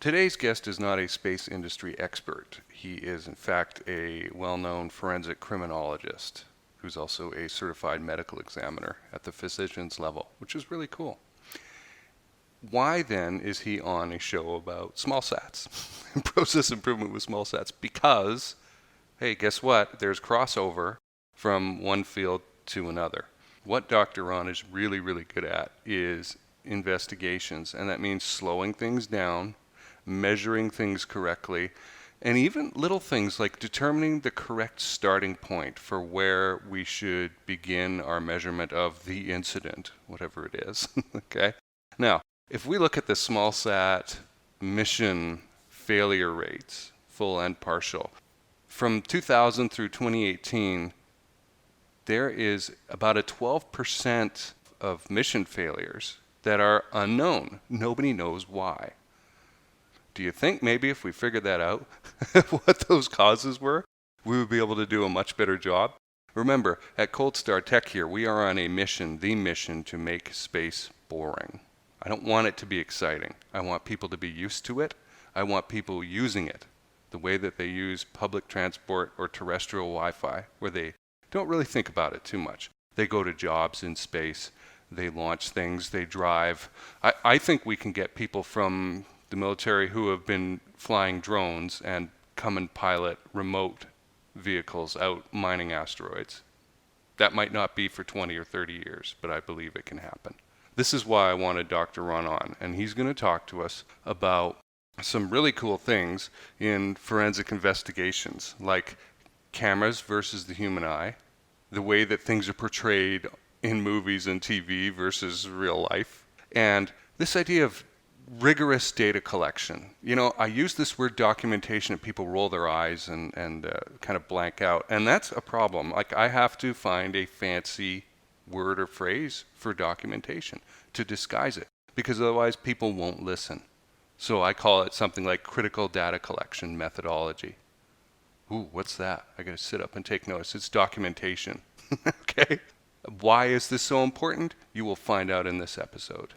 Today's guest is not a space industry expert. He is, in fact, a well-known forensic criminologist who's also a certified medical examiner at the physician's level, which is really cool. Why then is he on a show about smallsats and process improvement with smallsats? Because, hey, guess what? There's crossover from one field to another. What Dr. Ron is really, really good at is investigations, and that means slowing things down, measuring things correctly, and even little things like determining the correct starting point for where we should begin our measurement of the incident, whatever it is. Okay? Now, if we look at the smallsat mission failure rates, full and partial, from 2000 through 2018, there is about a 12% of mission failures that are unknown. Nobody knows why. Do you think maybe if we figured that out, what those causes were, we would be able to do a much better job? Remember, at Cold Star Tech here, we are on a mission, the mission to make space boring. I don't want it to be exciting. I want people to be used to it. I want people using it the way that they use public transport or terrestrial Wi-Fi, where they don't really think about it too much. They go to jobs in space, they launch things, they drive. I think we can get people from the military who have been flying drones and come and pilot remote vehicles out mining asteroids. That might not be for 20 or 30 years, but I believe it can happen. This is why I wanted Dr. Ron on, and he's going to talk to us about some really cool things in forensic investigations, like cameras versus the human eye, the way that things are portrayed in movies and TV versus real life, and this idea of rigorous data collection. You know, I use this word documentation and people roll their eyes and kind of blank out, and that's a problem. Like, I have to find a fancy word or phrase for documentation to disguise it, because otherwise people won't listen. So I call it something like critical data collection methodology. Ooh, what's that? I got to sit up and take notice. It's documentation. Okay? Why is this so important? You will find out in this episode.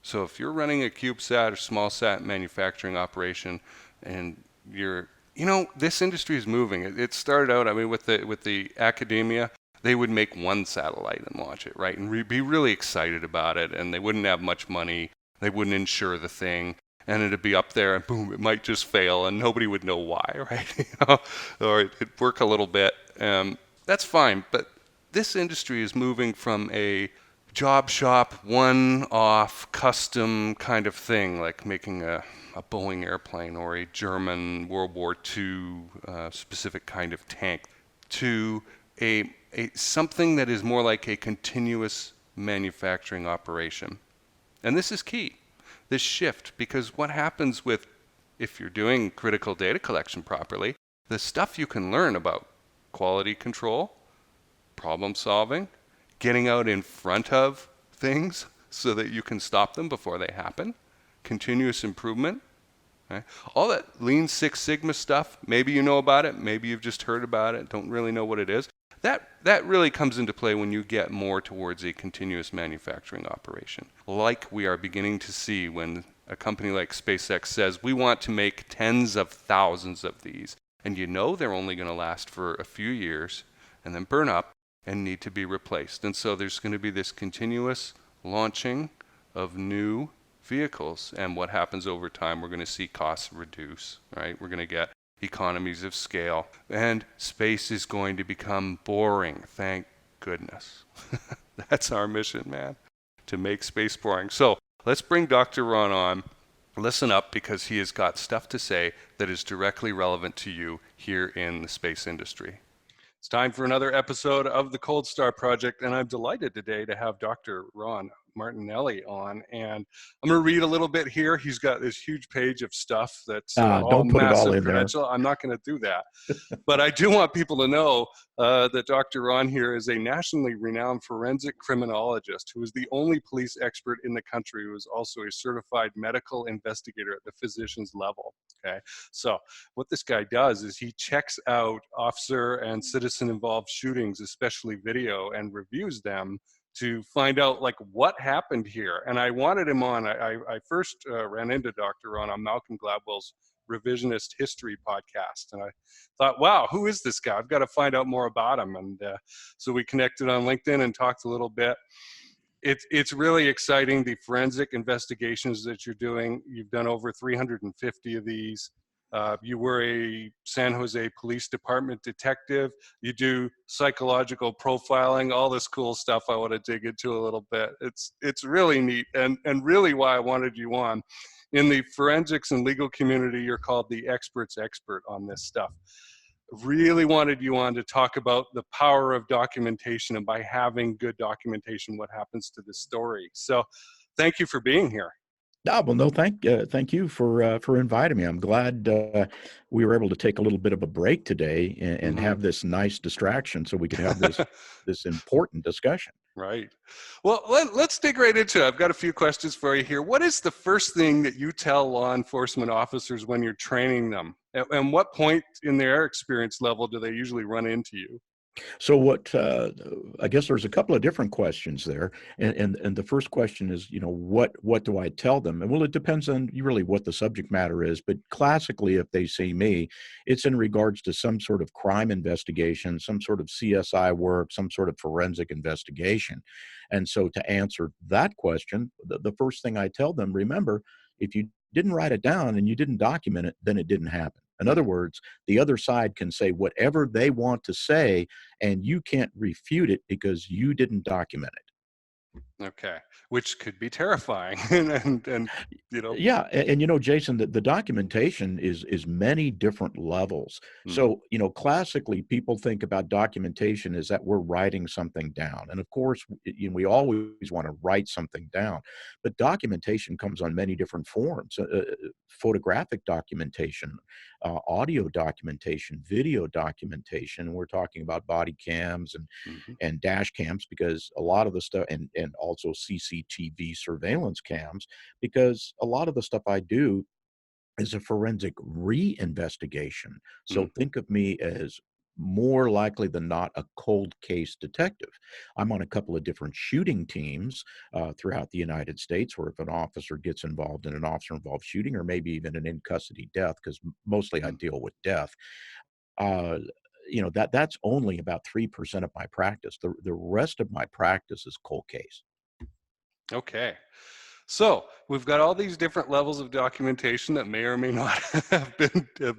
So if you're running a CubeSat or smallsat manufacturing operation, and this industry is moving. It started out, with the academia, they would make one satellite and launch it, right? And be really excited about it, and they wouldn't have much money. They wouldn't insure the thing, and it'd be up there, and boom, it might just fail, and nobody would know why, right? Or it'd work a little bit. That's fine, but this industry is moving from a job shop, one-off, custom kind of thing, like making a Boeing airplane or a German World War II specific kind of tank, to a something that is more like a continuous manufacturing operation. And this is key, this shift, because what happens if you're doing critical data collection properly, the stuff you can learn about quality control, problem solving, getting out in front of things so that you can stop them before they happen, continuous improvement, right? All that Lean Six Sigma stuff, maybe you know about it, maybe you've just heard about it, don't really know what it is. That really comes into play when you get more towards a continuous manufacturing operation, like we are beginning to see when a company like SpaceX says, we want to make tens of thousands of these, and they're only going to last for a few years and then burn up and need to be replaced. And so there's going to be this continuous launching of new vehicles. And what happens over time, we're going to see costs reduce, right? We're going to get economies of scale. And space is going to become boring, thank goodness. That's our mission, man, to make space boring. So let's bring Dr. Ron on. Listen up, because he has got stuff to say that is directly relevant to you here in the space industry. It's time for another episode of the Cold Star Project, and I'm delighted today to have Dr. Ron Martinelli on. And I'm going to read a little bit here. He's got this huge page of stuff that's all Don't put it all massive in credential. I'm not going to do that. But I do want people to know that Dr. Ron here is a nationally renowned forensic criminologist who is the only police expert in the country who is also a certified medical investigator at the physician's level. Okay, so what this guy does is he checks out officer and citizen involved shootings, especially video, and reviews them to find out like what happened here. And I wanted him on. I first ran into Dr. Ron on Malcom Gladwell's revisionist history podcast, and I thought, wow, who is this guy? I've got to find out more about him. And so we connected on LinkedIn and talked a little bit. It's really exciting, the forensic investigations that you're doing. You've done over 350 of these. You were a San Jose Police Department detective. You do psychological profiling, all this cool stuff I want to dig into a little bit. It's really neat, and really why I wanted you on. In the forensics and legal community, you're called the expert's expert on this stuff. Really wanted you on to talk about the power of documentation, and by having good documentation, what happens to the story. So thank you for being here. Well, no, thank you for inviting me. I'm glad we were able to take a little bit of a break today and have this nice distraction so we could have this important discussion. Right. Well, let's dig right into it. I've got a few questions for you here. What is the first thing that you tell law enforcement officers when you're training them? And what point in their experience level do they usually run into you? So what, I guess there's a couple of different questions there. And the first question is, what do I tell them? And well, it depends on really what the subject matter is. But classically, if they see me, it's in regards to some sort of crime investigation, some sort of CSI work, some sort of forensic investigation. And so to answer that question, the first thing I tell them, remember, if you didn't write it down and you didn't document it, then it didn't happen. In other words, the other side can say whatever they want to say, and you can't refute it because you didn't document it. Okay, which could be terrifying. and Yeah, and Jason, the documentation is many different levels. So, classically, people think about documentation as that we're writing something down. And of course, we always want to write something down, but documentation comes on many different forms. Photographic documentation, audio documentation, video documentation. We're talking about body cams and dash cams, because a lot of the stuff, and also CCTV surveillance cams, because a lot of the stuff I do is a forensic re-investigation. So think of me as more likely than not a cold case detective. I'm on a couple of different shooting teams throughout the United States, where if an officer gets involved in an officer-involved shooting, or maybe even an in-custody death, because mostly I deal with death, uh, that's only about 3% of my practice. The rest of my practice is cold case. Okay. So we've got all these different levels of documentation that may or may not have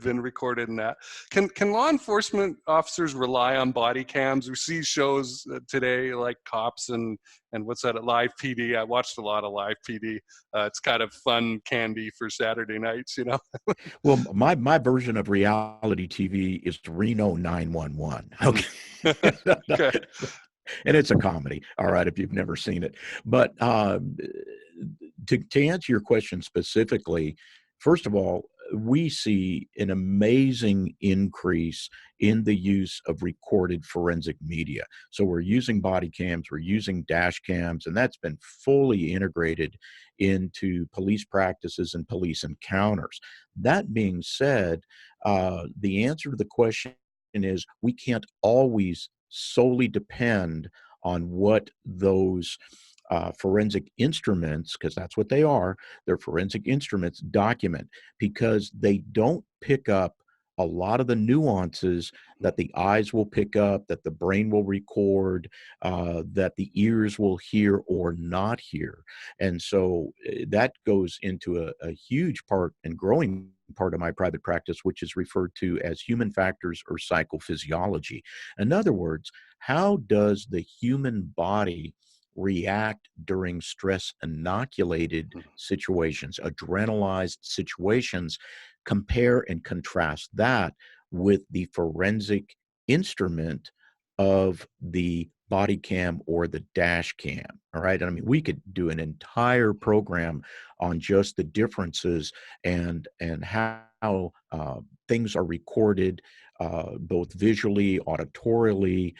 been recorded in that. Can law enforcement officers rely on body cams? We see shows today like Cops and what's that, Live PD. I watched a lot of Live PD. It's kind of fun candy for Saturday nights, Well, my version of reality TV is Reno 911. Okay. Okay. And it's a comedy, all right, if you've never seen it. But to answer your question specifically, first of all, we see an amazing increase in the use of recorded forensic media. So we're using body cams, we're using dash cams, and that's been fully integrated into police practices and police encounters. That being said, the answer to the question is we can't always solely depend on what those forensic instruments, because that's what they are, they're forensic instruments, document, because they don't pick up a lot of the nuances that the eyes will pick up, that the brain will record, that the ears will hear or not hear. And so that goes into a huge part and growing part of my private practice, which is referred to as human factors or psychophysiology. In other words, how does the human body react during stress inoculated situations, adrenalized situations? Compare and contrast that with the forensic instrument of the body cam or the dash cam. All right. I mean, we could do an entire program on just the differences and how things are recorded, both visually, auditorially,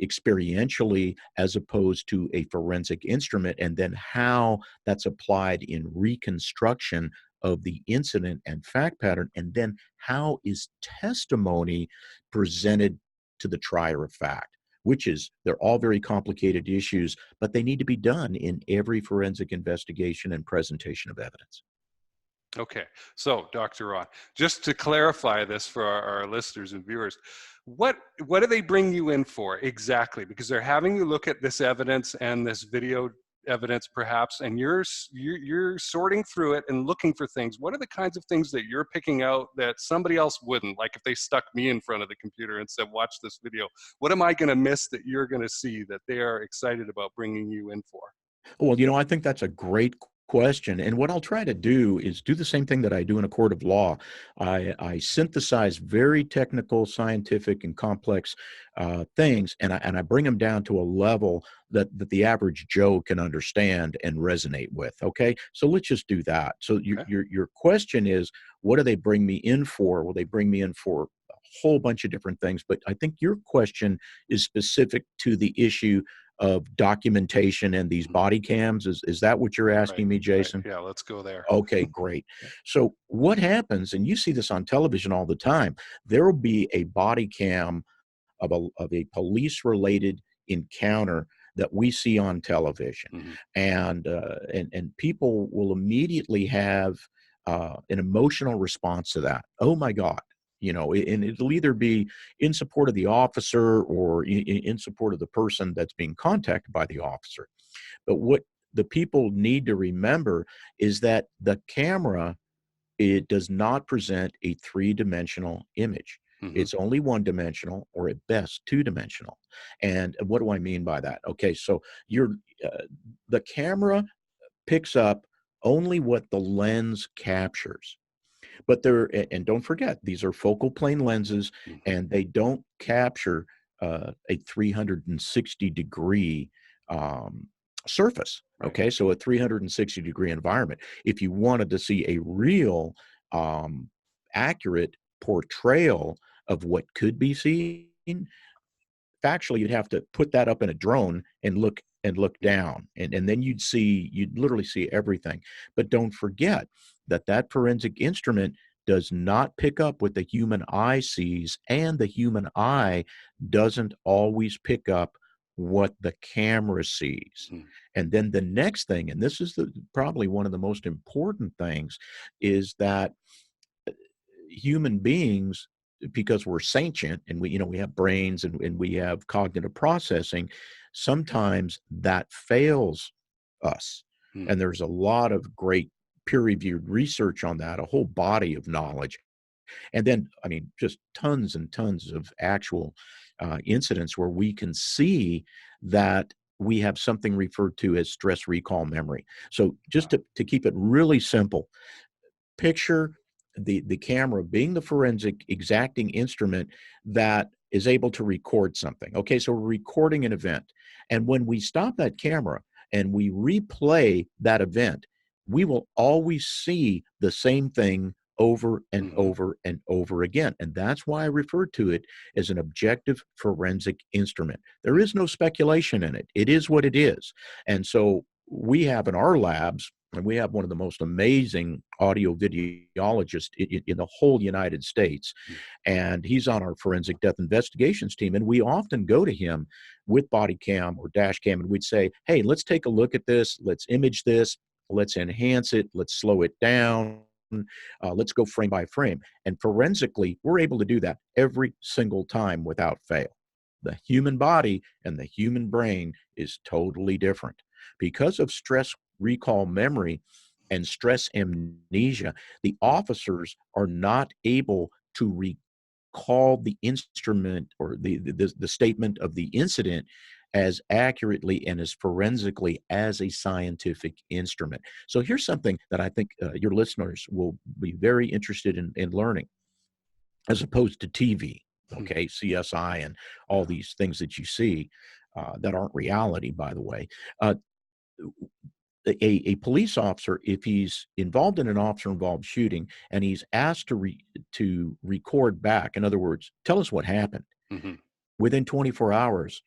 experientially, as opposed to a forensic instrument, and then how that's applied in reconstruction of the incident and fact pattern, and then how is testimony presented to the trier of fact. which is they're all very complicated issues, but they need to be done in every forensic investigation and presentation of evidence. Okay, so Dr. Ron, just to clarify this for our listeners and viewers, what do they bring you in for exactly? Because they're having you look at this evidence and this video evidence perhaps, and you're sorting through it and looking for things. What are the kinds of things that you're picking out that somebody else wouldn't? Like if they stuck me in front of the computer and said, watch this video, what am I going to miss that you're going to see that they are excited about bringing you in for? Well, I think that's a great question. And what I'll try to do is do the same thing that I do in a court of law. I synthesize very technical, scientific, and complex things, and I bring them down to a level that the average Joe can understand and resonate with. Okay, so let's just do that. So Okay. your question is, what do they bring me in for? Well, they bring me in for a whole bunch of different things, but I think your question is specific to the issue of documentation and these body cams. Is that what you're Right, asking me, right. Jason? Yeah, let's go there. Okay, great. So what happens, and you see this on television all the time, there will be a body cam of a police related encounter that we see on television, Mm-hmm. and people will immediately have an emotional response to that. Oh my God. And it'll either be in support of the officer or in support of the person that's being contacted by the officer. But what the people need to remember is that the camera, it does not present a three-dimensional image. Mm-hmm. It's only one-dimensional, or at best two-dimensional. And what do I mean by that? Okay, so uh, the camera picks up only what the lens captures. But and don't forget, these are focal plane lenses, Mm-hmm. and they don't capture a 360-degree surface. Right. Okay, so a 360-degree environment. If you wanted to see a real accurate portrayal of what could be seen, factually, you'd have to put that up in a drone and look down, and then you'd literally see everything. But don't forget that that forensic instrument does not pick up what the human eye sees, and the human eye doesn't always pick up what the camera sees. Mm-hmm. And then the next thing, and this is probably one of the most important things, is that human beings, because we're sentient and we have brains, and we have cognitive processing, sometimes that fails us. Mm-hmm. And there's a lot of great peer-reviewed research on that, a whole body of knowledge. And then, I mean, just tons and tons of actual incidents where we can see that we have something referred to as stress recall memory. So just to keep it really simple, picture the camera being the forensic exacting instrument that is able to record something. Okay, so we're recording an event. And when we stop that camera and we replay that event, we will always see the same thing over and Mm-hmm. over and over again. And that's why I refer to it as an objective forensic instrument. There is no speculation in it. It is what it is. And so we have in our labs, and we have one of the most amazing audio videologists in the whole United States. And he's on our forensic death investigations team. And we often go to him with body cam or dash cam, and we'd say, hey, let's take a look at this. Let's image this. Let's enhance it. Let's slow it down. Let's go frame by frame. And forensically, we're able to do that every single time without fail. The human body and the human brain is totally different. Because of stress recall memory and stress amnesia, the officers are not able to recall the instrument or the statement of the incident as accurately and as forensically as a scientific instrument. So here's something that I think your listeners will be very interested in learning, as opposed to TV, okay, CSI and all Yeah. these things that you see that aren't reality, by the way. Uh, a police officer, if he's involved in an officer-involved shooting and he's asked to record back, in other words, tell us what happened, Mm-hmm. within 24 hours,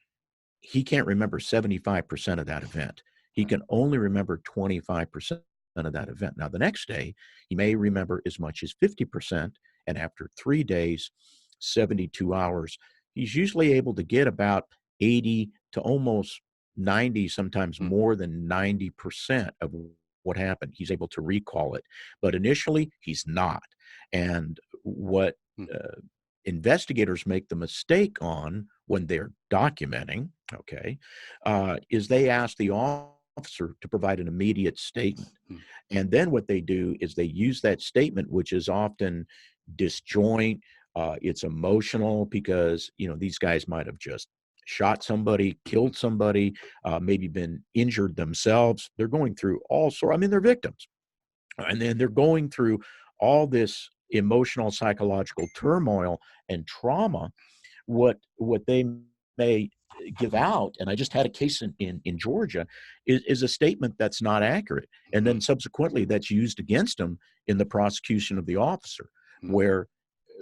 he can't remember 75% of that event. He Right. can only remember 25% of that event. Now, the next day, he may remember as much as 50%, and after 3 days, 72 hours, he's usually able to get about 80 to almost 90, sometimes Hmm. more than 90% of what happened. He's able to recall it. But initially, he's not. And what Hmm. uh, investigators make the mistake on when they're documenting, okay, is they ask the officer to provide an immediate statement. Hmm. And then what they do is they use that statement, which is often disjoint. It's emotional because, these guys might have just shot somebody, Hmm. killed somebody, maybe been injured themselves. They're going through all sorts. I mean, they're victims, and then they're going through all this emotional, psychological turmoil and trauma. What they may give out, and I just had a case in Georgia, is a statement that's not accurate, and Hmm. then subsequently that's used against them in the prosecution of the officer. Hmm. Where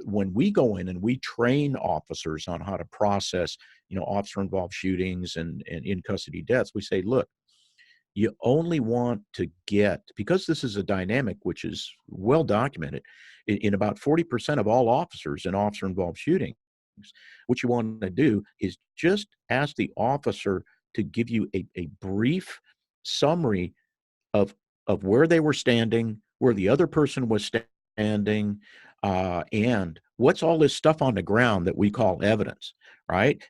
when we go in and we train officers on how to process, officer involved shootings and in custody deaths, we say, look, you only want to get, because this is a dynamic which is well documented in about 40% of all officers in officer involved shootings, what you want to do is just ask the officer to give you a brief summary of where they were standing, where Hmm. the other person was standing, and what's all this stuff on the ground that we call evidence, right?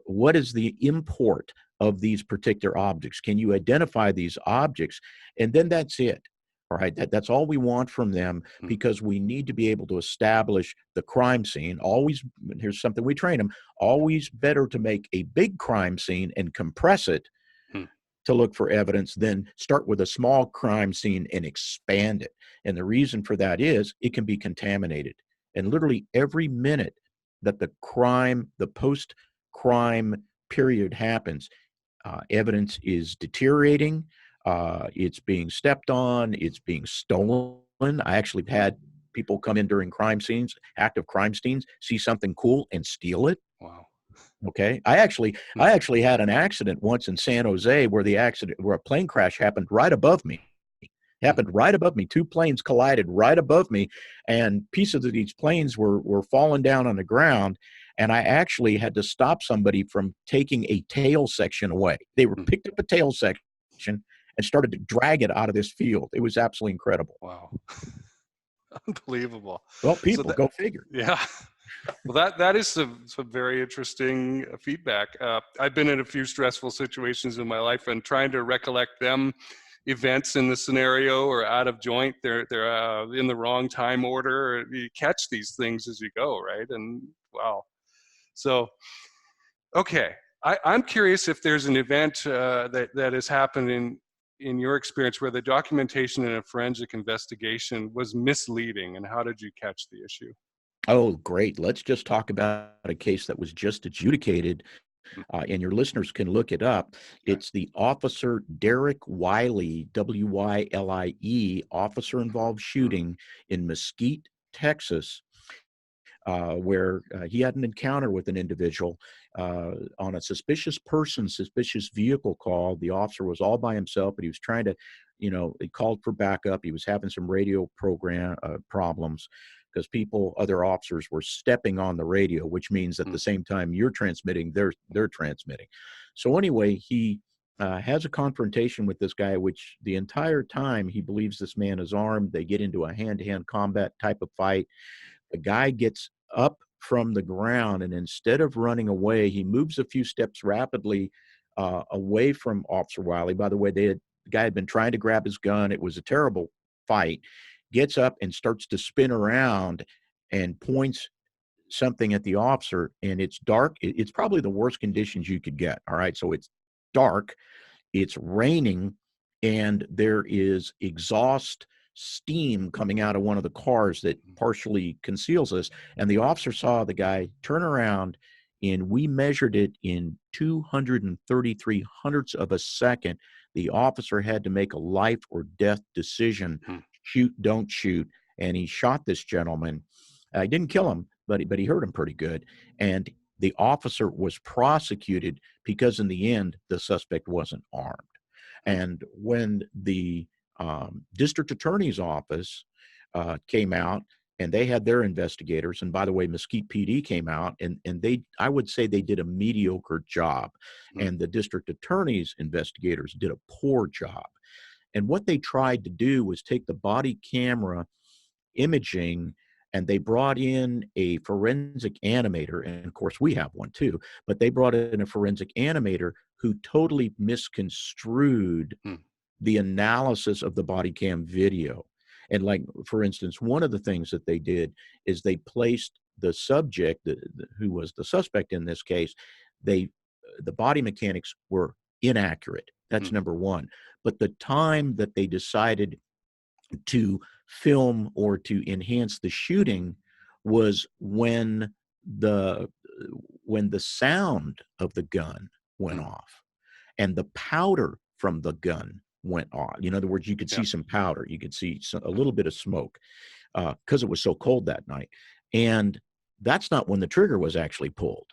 What is the import of these particular objects? Can you identify these objects? And then that's it. All right, that's all we want from them, Hmm. because we need to be able to establish the crime scene. Always, here's something we train them, always better to make a big crime scene and compress it Hmm. to look for evidence than start with a small crime scene and expand it. And the reason for that is it can be contaminated. And literally every minute that the post crime period happens, evidence is deteriorating, it's being stepped on, it's being stolen. I actually had people come in during crime scenes, active crime scenes, see something cool and steal it. Wow. Okay. I actually had an accident once in San Jose where a plane crash happened right above me. Hmm. Happened right above me. Two planes collided right above me, and pieces of these planes were falling down on the ground. And I actually had to stop somebody from taking a tail section away. They were Hmm. picked up a tail section and started to drag it out of this field. It was absolutely incredible. Wow. Unbelievable. Well, So people, that, go figure. yeah. Well, that is some very interesting feedback. I've been in a few stressful situations in my life, and trying to recollect them events in the scenario or out of joint. They're in the wrong time order. You catch these things as you go, right? And wow. So okay, I'm curious if there's an event that has happened in your experience where the documentation in a forensic investigation was misleading, and how did you catch the issue? Oh, great. Let's just talk about a case that was just adjudicated, Mm. and your listeners can look it up. Okay. It's the Officer Derek Wiley, Wylie, officer involved Mm. shooting in Mesquite, Texas, where he had an encounter with an individual on a suspicious vehicle call. The officer was all by himself, but he was trying to, he called for backup. He was having some radio program problems because other officers were stepping on the radio, which means at the Mm. same time you're transmitting, they're transmitting. So anyway, he has a confrontation with this guy, which the entire time he believes this man is armed. They get into a hand-to-hand combat type of fight. The guy gets up from the ground, and instead of running away, he moves a few steps rapidly away from Officer Wiley. By the way, the guy had been trying to grab his gun. It was a terrible fight. Gets up and starts to spin around and points something at the officer, and it's dark. It's probably the worst conditions you could get. All right. So it's dark, it's raining, and there is exhaust steam coming out of one of the cars that partially conceals us. And the officer saw the guy turn around, and we measured it in 233 hundredths of a second. The officer had to make a life or death decision: Mm. shoot, don't shoot. And he shot this gentleman. He didn't kill him, but he hurt him pretty good. And the officer was prosecuted because in the end, the suspect wasn't armed. Mm. And when the district attorney's office came out and they had their investigators. And by the way, Mesquite PD came out, and they, I would say they did a mediocre job. Mm. And the district attorney's investigators did a poor job. And what they tried to do was take the body camera imaging, and they brought in a forensic animator. And of course, we have one too, but they brought in a forensic animator who totally misconstrued Mm. the analysis of the body cam video. And like, for instance, one of the things that they did is they placed the subject, who was the suspect in this case, the body mechanics were inaccurate. That's Mm. number one. But the time that they decided to film or to enhance the shooting was the when the sound of the gun went Mm. off and the powder from the gun went off. In other words, you could Yeah. see some powder, you could see a little bit of smoke, because it was so cold that night. And that's not when the trigger was actually pulled.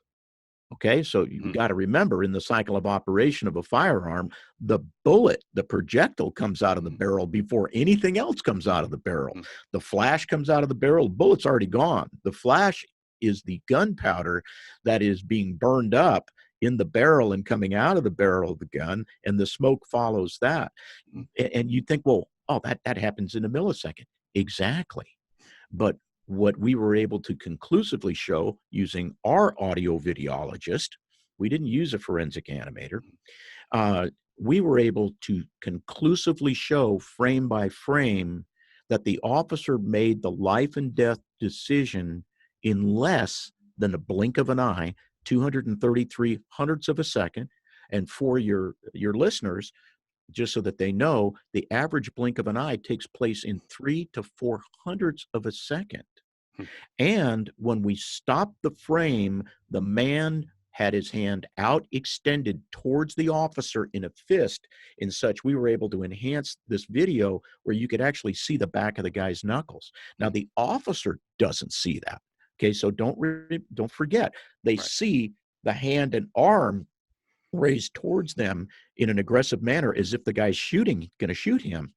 Okay, so you Mm. got to remember, in the cycle of operation of a firearm, the bullet, the projectile, comes out of the Mm. barrel before anything else comes out of the barrel. Mm. The flash comes out of the barrel, the bullet's already gone. The flash is the gunpowder that is being burned up in the barrel and coming out of the barrel of the gun, and the smoke follows that. Mm. And you think, well, oh, that happens in a millisecond. Exactly. But what we were able to conclusively show using our audio videologist, we didn't use a forensic animator, we were able to conclusively show frame by frame that the officer made the life and death decision in less than a blink of an eye, 233 hundredths of a second. And for your listeners, just so that they know, the average blink of an eye takes place in 3 to 4 hundredths of a second. Hmm. And when we stopped the frame, the man had his hand out extended towards the officer in a fist, in such we were able to enhance this video where you could actually see the back of the guy's knuckles. Now, the officer doesn't see that. Okay, so don't forget, they Right. see the hand and arm raised towards them in an aggressive manner, as if the guy's going to shoot him.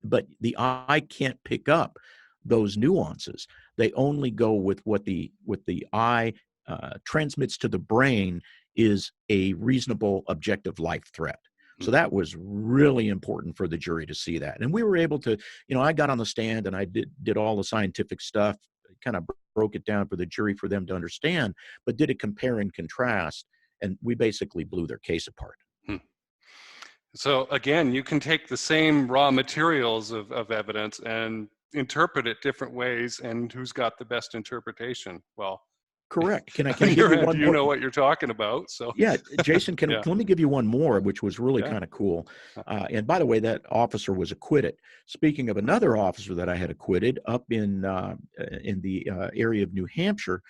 But the eye can't pick up those nuances. They only go with what the eye transmits to the brain is a reasonable objective life threat. So that was really important for the jury to see that. And we were able to, I got on the stand and I did all the scientific stuff, kind of broke it down for the jury for them to understand, but did a compare and contrast. And we basically blew their case apart. Hmm. So again, you can take the same raw materials of evidence and interpret it different ways, and who's got the best interpretation? Well, correct. Can I on give your you end, one you more? know what you're talking about. So Yeah, Jason, yeah, let me give you one more, which was really yeah. kind of cool. And by the way, that officer was acquitted. Speaking of another officer that I had acquitted up in the area of New Hampshire,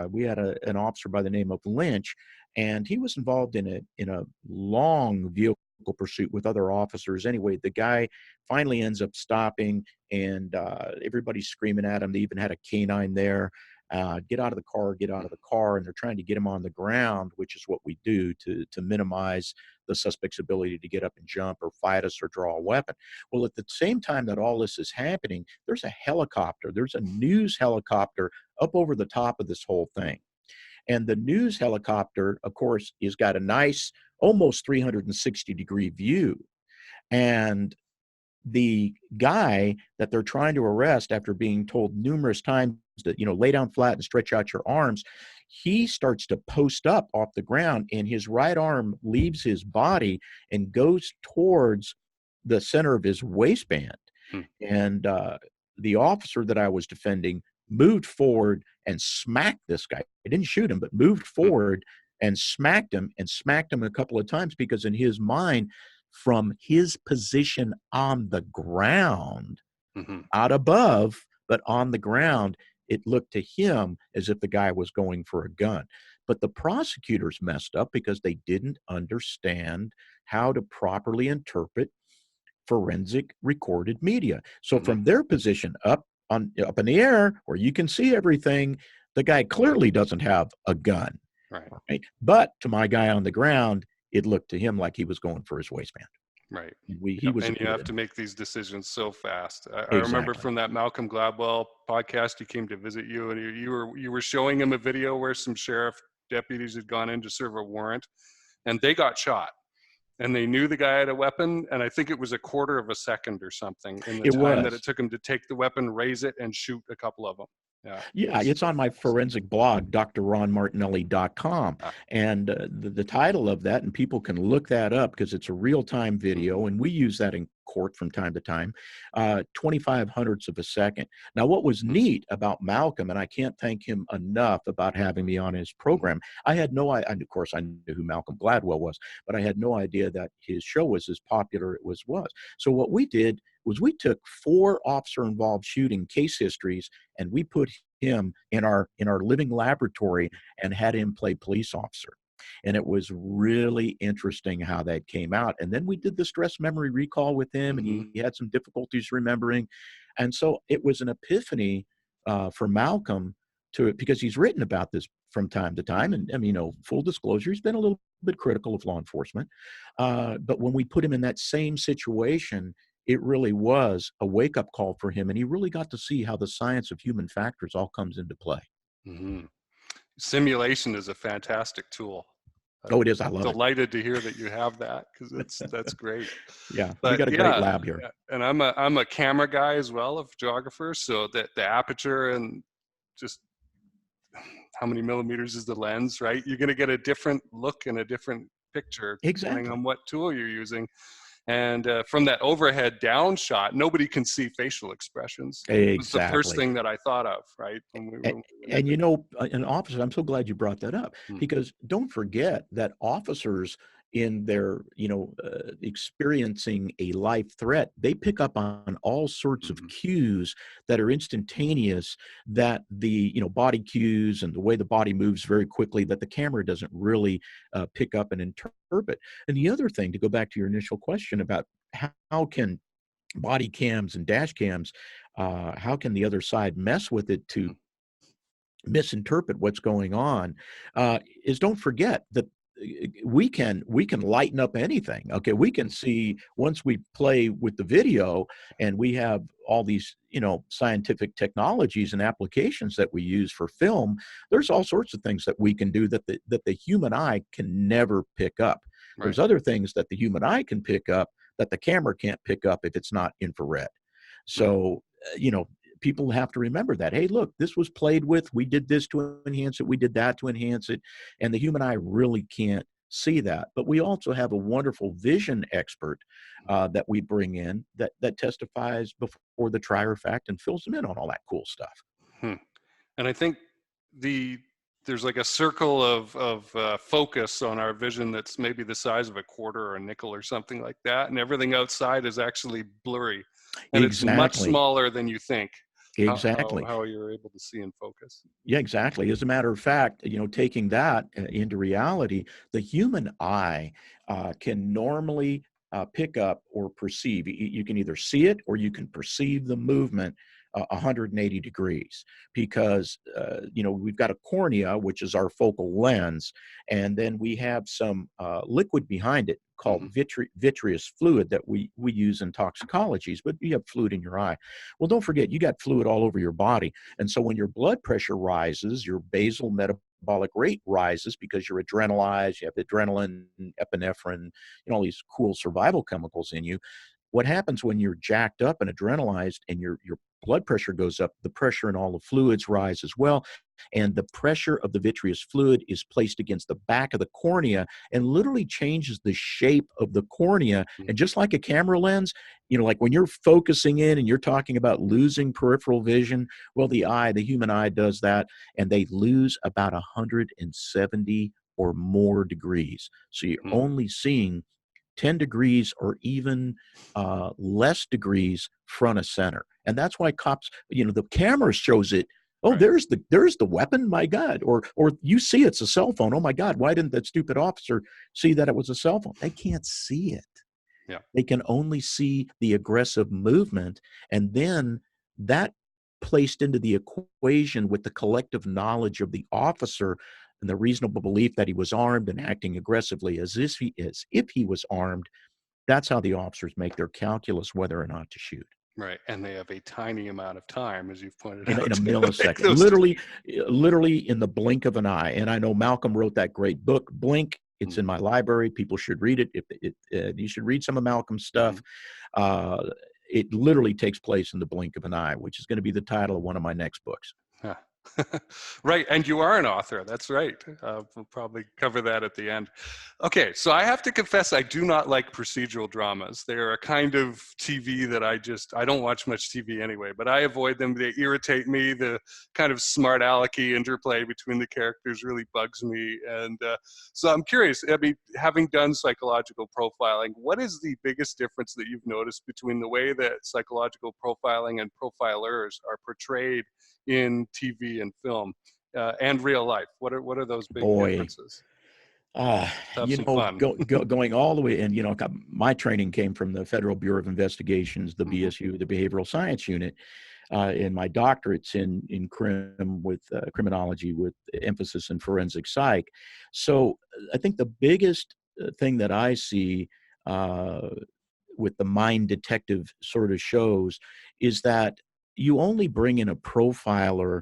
we had an officer by the name of Lynch, and he was involved in a long vehicle pursuit with other officers. Anyway, the guy finally ends up stopping, and everybody's screaming at him. They even had a canine there. Get out of the car, get out of the car. And they're trying to get him on the ground, which is what we do to minimize the suspect's ability to get up and jump or fight us or draw a weapon. Well, at the same time that all this is happening, there's a helicopter, there's a news helicopter up over the top of this whole thing. And the news helicopter, of course, has got a nice, almost 360-degree view. And the guy that they're trying to arrest, after being told numerous times that, lay down flat and stretch out your arms, he starts to post up off the ground, and his right arm leaves his body and goes towards the center of his waistband. Hmm. And the officer that I was defending moved forward and smacked this guy. He didn't shoot him, but moved forward and smacked him a couple of times, because in his mind, from his position on the ground, out above, but on the ground, it looked to him as if the guy was going for a gun. But the prosecutors messed up because they didn't understand how to properly interpret forensic recorded media. So from their position up in the air where you can see everything, the guy clearly doesn't have a gun. Right. Right? But to my guy on the ground, it looked to him like he was going for his waistband. Right. He Yep. was And you have to make these decisions so fast. I remember exactly. from that Malcolm Gladwell podcast, he came to visit you, and you were showing him a video where some sheriff deputies had gone in to serve a warrant, and they got shot. And they knew the guy had a weapon, and I think it was a quarter of a second or something in the It time that it was. took him to take the weapon, raise it, and shoot a couple of them. Yeah, it Yeah, was it's so on my fast. forensic blog, drronmartinelli.com. Ah, And the title of that, and people can look that up because it's a real time mhm, video, and we use that in court from time to time, 25 hundredths of a second. Now, what was mhm, neat about Malcolm, and I can't thank him enough about having me on his mhm, program, I had no idea, of course, I knew who Malcolm Gladwell was, but I had no idea that his show was as popular it was. So, what we did was we took 4 officer involved shooting case histories and we put him in our living laboratory and had him play police officer. And it was really interesting how that came out. And then we did the stress memory recall with him, and mhm, he had some difficulties remembering. And so it was an epiphany for Malcolm to because he's written about this from time to time. mhm. And I mean, full disclosure, he's been a little bit critical of law enforcement. But when we put him in that same situation, it really was a wake up call for him. And he really got to see how the science of human factors all comes into play. Mhm. Simulation is a fantastic tool. Oh, it is. I I'm love it. delighted to hear that you have that, because that's great. Yeah, we But got a great yeah, lab here. yeah, and I'm a camera guy as well, of photographer, so that the aperture and just how many millimeters is the lens, right? You're going to get a different look and a different picture depending Exactly. on what tool you're using. And from that overhead down shot, nobody can see facial expressions. It was the first Exactly. thing that I thought of, right? A- When we went And into. an officer, I'm so glad you brought that up Mm, because don't forget that officers in their, experiencing a life threat, they pick up on all sorts of mhm, cues that are instantaneous that the, body cues and the way the body moves very quickly that the camera doesn't really pick up and interpret. And the other thing, to go back to your initial question about how can body cams and dash cams, how can the other side mess with it to mhm, misinterpret what's going on, is don't forget that we can lighten up anything. Okay, we can mhm, see once we play with the video and we have all these scientific technologies and applications that we use for film. There's all sorts of things that we can do that the human eye can never pick up. There's right. other things that the human eye can pick up that the camera can't pick up if it's not infrared. Mm, So, people have to remember that. Hey, look, this was played with. We did this to enhance it. We did that to enhance it. And the human eye really can't see that. But we also have a wonderful vision expert that we bring in that testifies before the trier of fact and fills them in on all that cool stuff. hmm. And I think the there's like a circle of focus on our vision that's maybe the size of a quarter or a nickel or something like that, and everything outside is actually blurry, and it's much Exactly. smaller than you think. Exactly. How you're able to see in focus. Yeah, exactly. As a matter of fact, taking that into reality, the human eye can normally pick up or perceive. You can either see it or you can perceive the movement 180 degrees because, we've got a cornea, which is our focal lens, and then we have some liquid behind it called Hmm. vitreous fluid that we use in toxicologies, but you have fluid in your eye. Well, don't forget, you got fluid all over your body. And so when your blood pressure rises, your basal metabolic rate rises because you're adrenalized, you have adrenaline, epinephrine, all these cool survival chemicals in you. What happens when you're jacked up and adrenalized and your blood pressure goes up, the pressure in all the fluids rise as well. And the pressure of the vitreous fluid is placed against the back of the cornea and literally changes the shape of the cornea. And just like a camera lens, like when you're focusing in and you're talking about losing peripheral vision, well, the human eye does that, and they lose about 170 or more degrees. So you're Hmm. only seeing 10 degrees or even less degrees front of center. And that's why cops, the camera shows it. Oh, Right. there's the weapon, my God. Or you see it's a cell phone. Oh my God, why didn't that stupid officer see that it was a cell phone? They can't see it. Yeah. They can only see the aggressive movement. And then that placed into the equation with the collective knowledge of the officer and the reasonable belief that he was armed and acting aggressively as if he was armed, That's how the officers make their calculus whether or not to shoot. Right. And they have a tiny amount of time, as you've pointed In out, a to make millisecond, those. literally in the blink of an eye. And I know Malcolm wrote that great book, Blink. It's in Mhm, my library. People should read it. If you should read some of Malcolm's stuff. mhm. Uh, it literally takes place in the blink of an eye, which is going to be the title of one of my next books. Yeah. Right, and you are an author. That's right. We'll probably cover that at the end. Okay, so I have to confess I do not like procedural dramas. They are a kind of TV that I don't watch much TV anyway, but I avoid them. They irritate me. The kind of smart alecky interplay between the characters really bugs me. And so I'm curious, I mean, having done psychological profiling, what is the biggest difference that you've noticed between the way that psychological profiling and profilers are portrayed in TV and film and real life? What are those big Boy, differences? Let's have some fun. going all the way, and my training came from the Federal Bureau of Investigations, the Hmm. BSU, the Behavioral Science Unit, and my doctorate's in criminology with emphasis in forensic psych. So I think the biggest thing that I see uh, with the mind detective sort of shows is that you only bring in a profiler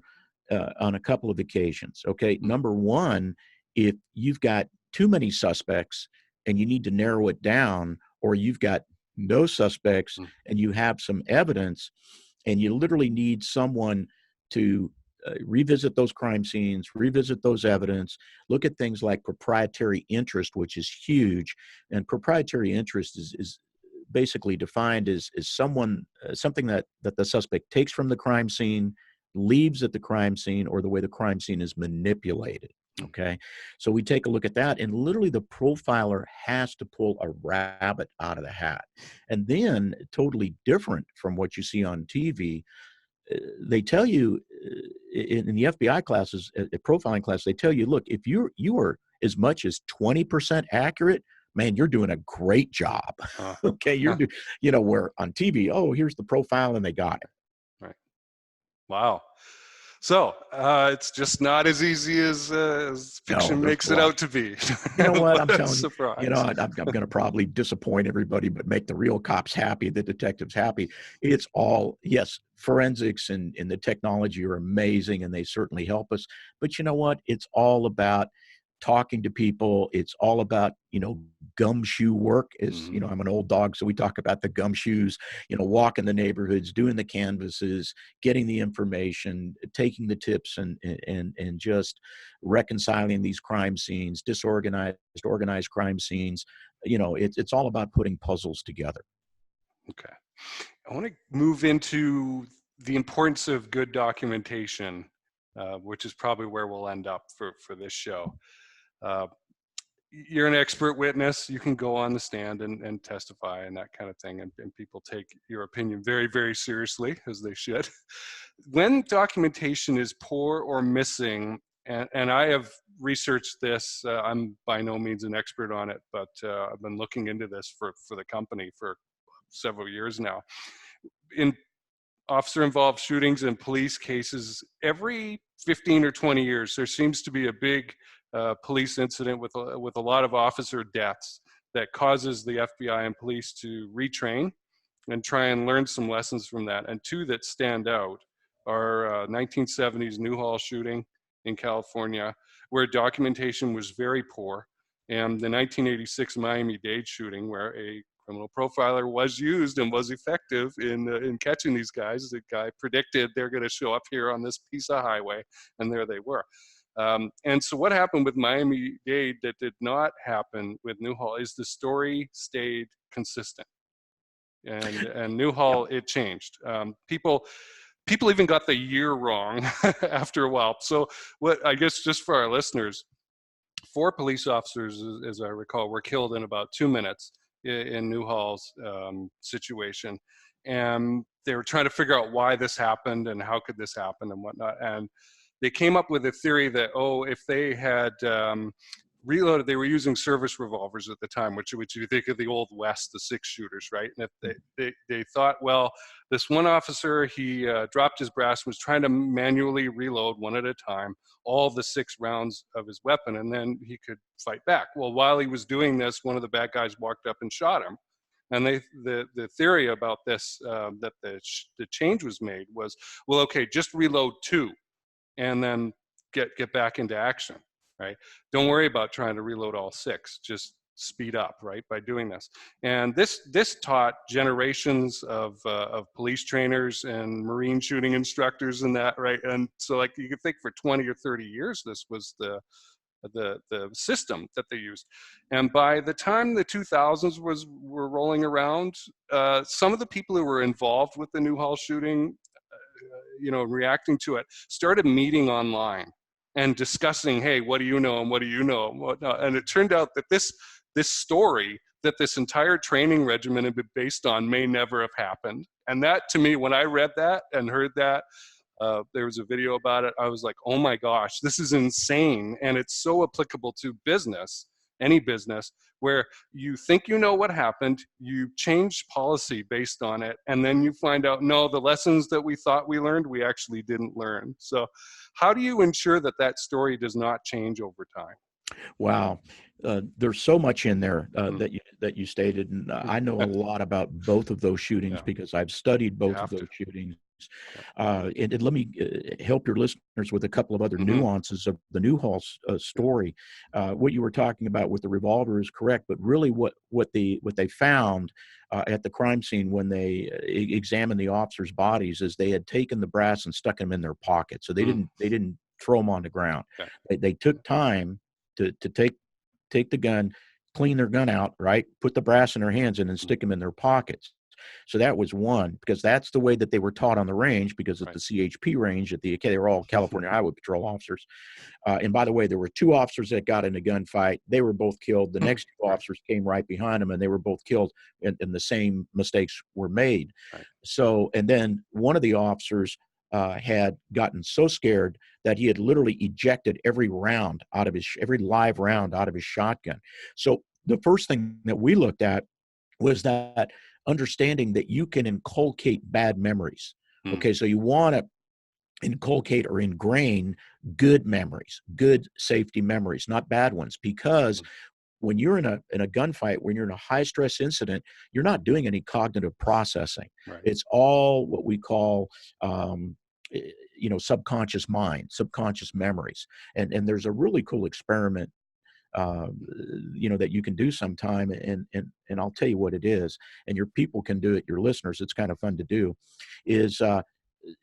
on a couple of occasions. Okay, number one, if you've got too many suspects and you need to narrow it down, or you've got no suspects Mm-hmm. and you have some evidence, and you literally need someone to revisit those crime scenes, revisit those evidence, look at things like proprietary interest, which is huge. And proprietary interest is basically defined as something that the suspect takes from the crime scene, leaves at the crime scene, or the way the crime scene is manipulated. Okay, so we take a look at that, and literally the profiler has to pull a rabbit out of the hat. And then, totally different from what you see on TV, they tell you in the FBI classes, profiling class, they tell you, look, if you are as much as 20% accurate, man, you're doing a great job. Uh, Okay, huh, where on TV, oh, here's the profile, and they got him. right. Wow. So it's just not as easy as No, fiction there's makes a it lot. out to be. You know what? I'm What a telling you, surprise. I'm going to probably disappoint everybody, but make the real cops happy, the detectives happy. It's all, yes, forensics and the technology are amazing, and they certainly help us. But you know what? It's all about talking to people. It's all about, gumshoe work. Is, Hmm. I'm an old dog, so we talk about the gumshoes, walking the neighborhoods, doing the canvases, getting the information, taking the tips, and just reconciling these crime scenes, organized crime scenes. It's all about putting puzzles together. Okay. I want to move into the importance of good documentation, which is probably where we'll end up for this show. Uh, you're an expert witness. You can go on the stand and testify and that kind of thing. And people take your opinion very, very seriously, as they should. When documentation is poor or missing, and I have researched this, I'm by no means an expert on it, but I've been looking into this for the company for several years now. In officer involved shootings and police cases, every 15 or 20 years, there seems to be a big police incident with a lot of officer deaths that causes the FBI and police to retrain and try and learn some lessons from that. And two that stand out are 1970s Newhall shooting in California, where documentation was very poor, and the 1986 Miami-Dade shooting, where a criminal profiler was used and was effective in catching these guys. The guy predicted they're going to show up here on this piece of highway, and there they were. And so what happened with Miami-Dade that did not happen with Newhall is the story stayed consistent. And Yep. Newhall, it changed. People even got the year wrong after a while. So what I guess just for our listeners, 4 police officers, as I recall, were killed in about 2 minutes in Newhall's situation, and they were trying to figure out why this happened and how could this happen and whatnot. And they came up with a theory that, if they had reloaded, they were using service revolvers at the time, which you think of the old West, the 6-shooters, right? And if they thought, well, this one officer, he dropped his brass and was trying to manually reload one at a time all the 6 rounds of his weapon, and then he could fight back. Well, while he was doing this, one of the bad guys walked up and shot him. And the theory about this, that the change was made was, well, okay, just reload 2 and then get back into action, right? Don't worry about trying to reload all 6. Just speed up, right, by doing this. And this taught generations of police trainers and Marine shooting instructors and that, right? And so, like, you could think for 20 or 30 years, this was the system that they used. And by the time the 2000s were rolling around, some of the people who were involved with the Newhall shooting, reacting to it, started meeting online and discussing, hey, what do you know and what do you know and whatnot. And it turned out that this story that this entire training regimen had been based on may never have happened. And that, to me, when I read that and heard that, there was a video about it, I was like, oh my gosh, this is insane. And it's so applicable to business, any business, where you think you know what happened, you change policy based on it, and then you find out, no, the lessons that we thought we learned, we actually didn't learn. So how do you ensure that that story does not change over time? Wow. There's so much in there Mm. that you stated, and I know a lot about both of those shootings Yeah, because I've studied you both of have those to. shootings. Yeah. And let me help your listeners with a couple of other Hmm. nuances of the Newhall story. What you were talking about with the revolver is correct, but really what they found at the crime scene when they examined the officers' bodies is they had taken the brass and stuck them in their pocket, so Mm. they didn't throw them on the ground. Okay. They took time to take the gun, clean their gun out, right? Put the brass in their hands and then Mm. stick them in their pockets. So that was one, because that's the way that they were taught on the range, because at Right. the CHP range at the they were all California Highway Patrol officers. And by the way, there were 2 officers that got in a gunfight. They were both killed. The next 2 Right. officers came right behind them, and they were both killed, and the same mistakes were made. Right. So, and then one of the officers had gotten so scared that he had literally ejected every live round out of his shotgun. So the first thing that we looked at was that understanding that you can inculcate bad memories. Mm. Okay, so you want to inculcate or ingrain good memories, good safety memories, not bad ones, because Mm. when you're in a gunfight, when you're in a high stress incident, you're not doing any cognitive processing. Right. It's all what we call subconscious mind, subconscious memories. And there's a really cool experiment that you can do sometime, and I'll tell you what it is, and your people can do it, your listeners, it's kind of fun to do, is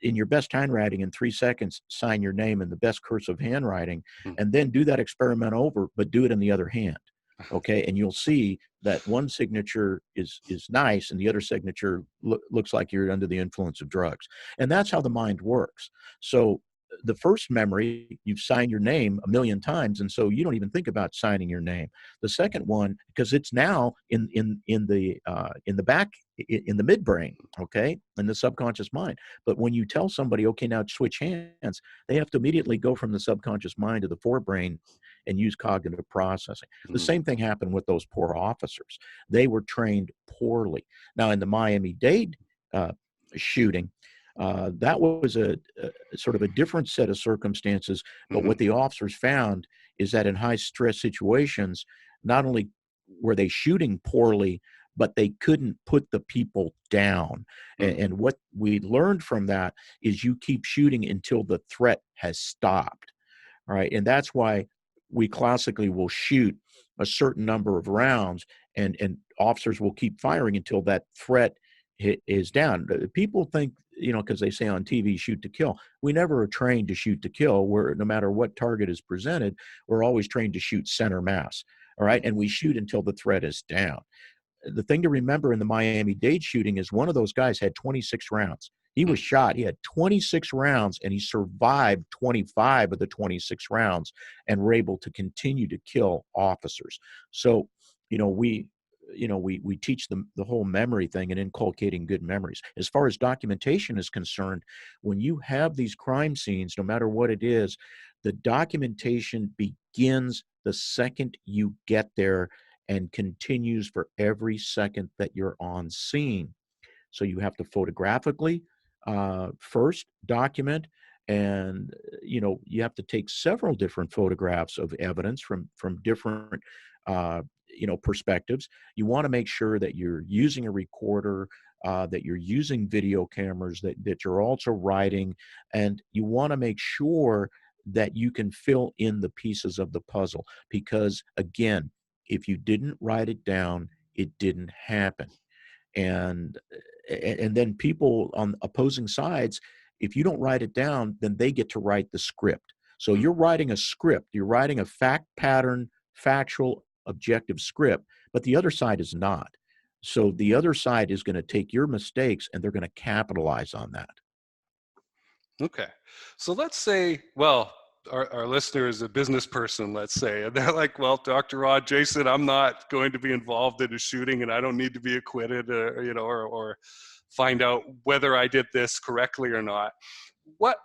in your best handwriting in 3 seconds, sign your name in the best cursive handwriting, Mm. and then do that experiment over, but do it in the other hand. Okay, and you'll see that one signature is nice, and the other signature looks like you're under the influence of drugs, and that's how the mind works. So the first memory, you've signed your name a million times, and so you don't even think about signing your name. The second one, because it's now in the back, in the midbrain, okay, in the subconscious mind. But when you tell somebody, okay, now switch hands, they have to immediately go from the subconscious mind to the forebrain and use cognitive processing. The Mm. same thing happened with those poor officers. They were trained poorly. Now, in the Miami-Dade uh, shooting, that was a sort of a different set of circumstances. But Hmm. what the officers found is that in high stress situations, not only were they shooting poorly, but they couldn't put the people down. Mm. And what we learned from that is you keep shooting until the threat has stopped. All right. And that's why we classically will shoot a certain number of rounds, and officers will keep firing until that threat is down. People think, because they say on TV, shoot to kill. We never are trained to shoot to kill. Where no matter what target is presented, we're always trained to shoot center mass. All right. Mm. And we shoot until the threat is down. The thing to remember in the Miami-Dade shooting is one of those guys had 26 rounds. He was Mm. shot. He had 26 rounds, and he survived 25 of the 26 rounds and were able to continue to kill officers. So, we teach them the whole memory thing and inculcating good memories. As far as documentation is concerned, when you have these crime scenes, no matter what it is, the documentation begins the second you get there and continues for every second that you're on scene. So you have to photographically first document, and you have to take several different photographs of evidence from different perspectives. You want to make sure that you're using a recorder, that you're using video cameras, that you're also writing, and you want to make sure that you can fill in the pieces of the puzzle. Because again, if you didn't write it down, it didn't happen. And and then people on opposing sides, if you don't write it down, then they get to write the script. So Mm. you're writing a script, you're writing a fact pattern, factual, objective script, but the other side is not. So the other side is going to take your mistakes and they're going to capitalize on that. Okay. So let's say, well, our listener is a business person, let's say, and they're like, well, Dr. Rod, Jason, I'm not going to be involved in a shooting and I don't need to be acquitted, or find out whether I did this correctly or not.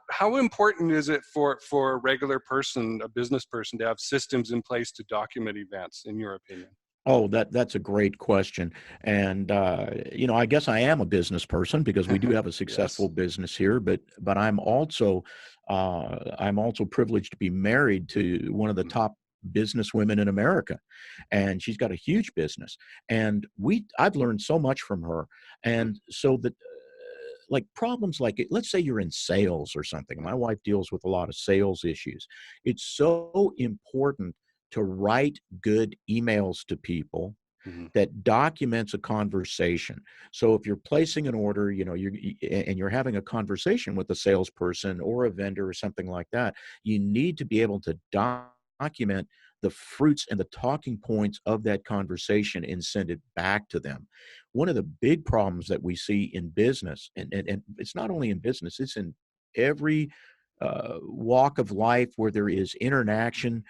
How important is it for a regular person, a business person, to have systems in place to document events, in your opinion? Oh, that's a great question. And I guess I am a business person because we do have a successful Yes. business here, but I'm also privileged to be married to one of the Mm. top business women in America. And she's got a huge business. And I've learned so much from her. Mm. And so that like problems like let's say you're in sales or something. My wife deals with a lot of sales issues. It's so important to write good emails to people Mm-hmm. that documents a conversation. So if you're placing an order, and you're having a conversation with a salesperson or a vendor or something like that, you need to be able to document the fruits and the talking points of that conversation and send it back to them. One of the big problems that we see in business, and it's not only in business, it's in every walk of life where there is interaction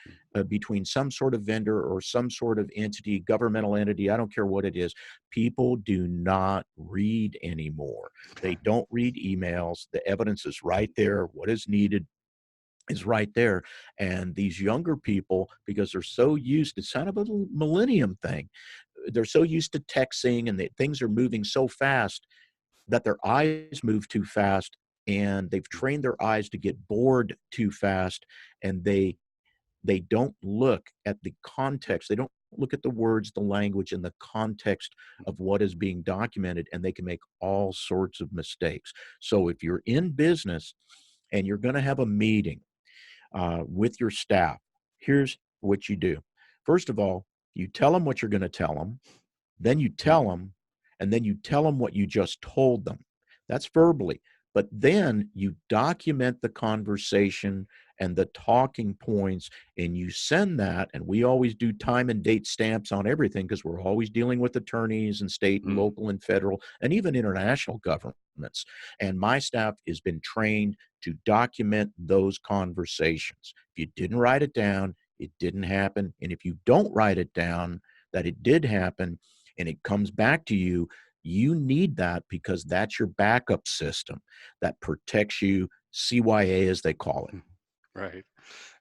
between some sort of vendor or some sort of entity, governmental entity, I don't care what it is. People do not read anymore. They don't read emails. The evidence is right there. What is needed is right there. And these younger people, because they're so used, it's kind of a little millennium thing. They're so used to texting and things are moving so fast that their eyes move too fast and they've trained their eyes to get bored too fast, and they don't look at the context. They don't look at the words, the language, and the context of what is being documented, and they can make all sorts of mistakes. So if you're in business and you're going to have a meeting with your staff, here's what you do. First of all, you tell them what you're going to tell them, then you tell them, and then you tell them what you just told them. That's verbally. But then you document the conversation and the talking points, and you send that. And we always do time and date stamps on everything because we're always dealing with attorneys and state and Mm. local and federal and even international governments. And my staff has been trained to document those conversations. If you didn't write it down, it didn't happen. And if you don't write it down, that it did happen, and it comes back to you, you need that because that's your backup system that protects you, CYA as they call it. Right.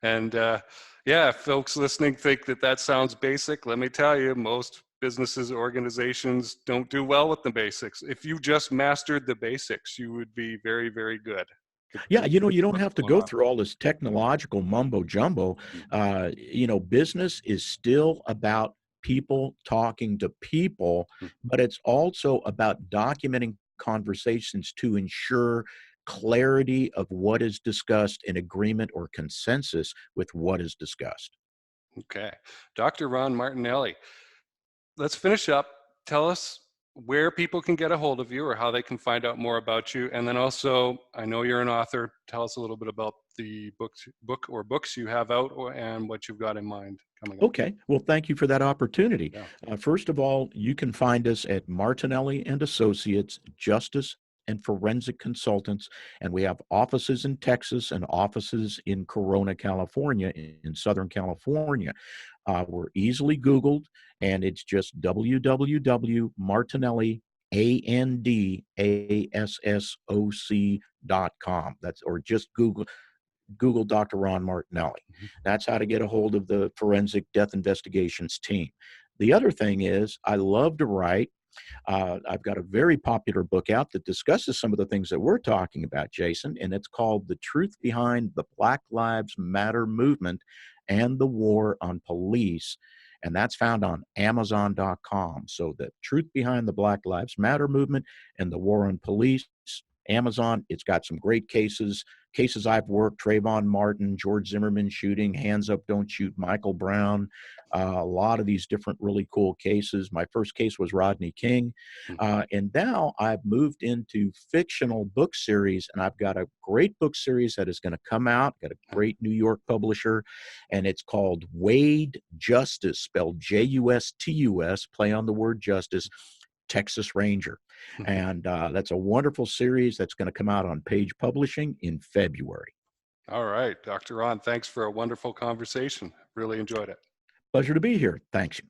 And yeah, if folks listening think that sounds basic, let me tell you, most businesses, organizations don't do well with the basics. If you just mastered the basics, you would be very, very good. Yeah, you don't What's have to going go on. through all this technological mumbo jumbo. Business is still about people talking to people, Mm. but it's also about documenting conversations to ensure clarity of what is discussed in agreement or consensus with what is discussed. Okay. Dr. Ron Martinelli, let's finish up. Tell us where people can get a hold of you or how they can find out more about you. And then also, I know you're an author. Tell us a little bit about the books you have out and what you've got in mind coming up. Okay. Well, thank you for that opportunity. Yeah. First of all, you can find us at Martinelli and Associates, Justice and Forensic Consultants, and we have offices in Texas and offices in Corona, California, in Southern California. We're easily Googled, and it's just www.martinelliassoc.com. That's or just Google Dr. Ron Martinelli. Mhm. That's how to get a hold of the forensic death investigations team. The other thing is, I love to write. I've got a very popular book out that discusses some of the things that we're talking about, Jason, and it's called The Truth Behind the Black Lives Matter Movement and the War on Police. and that's found on Amazon.com. So the truth behind the Black Lives Matter movement and the war on police. Amazon, it's got some great cases I've worked, Trayvon Martin, George Zimmerman shooting, Hands Up, Don't Shoot, Michael Brown, a lot of these different really cool cases. My first case was Rodney King. Mhm. And now I've moved into fictional book series, and I've got a great book series that is going to come out, got a Yeah. great New York publisher, and it's called Wade Justice, spelled Justus, play on the word justice, Texas Ranger. And that's a wonderful series that's going to come out on Page Publishing in February. All right, Dr. Ron, thanks for a wonderful conversation. Really enjoyed it. Pleasure to be here. Thanks.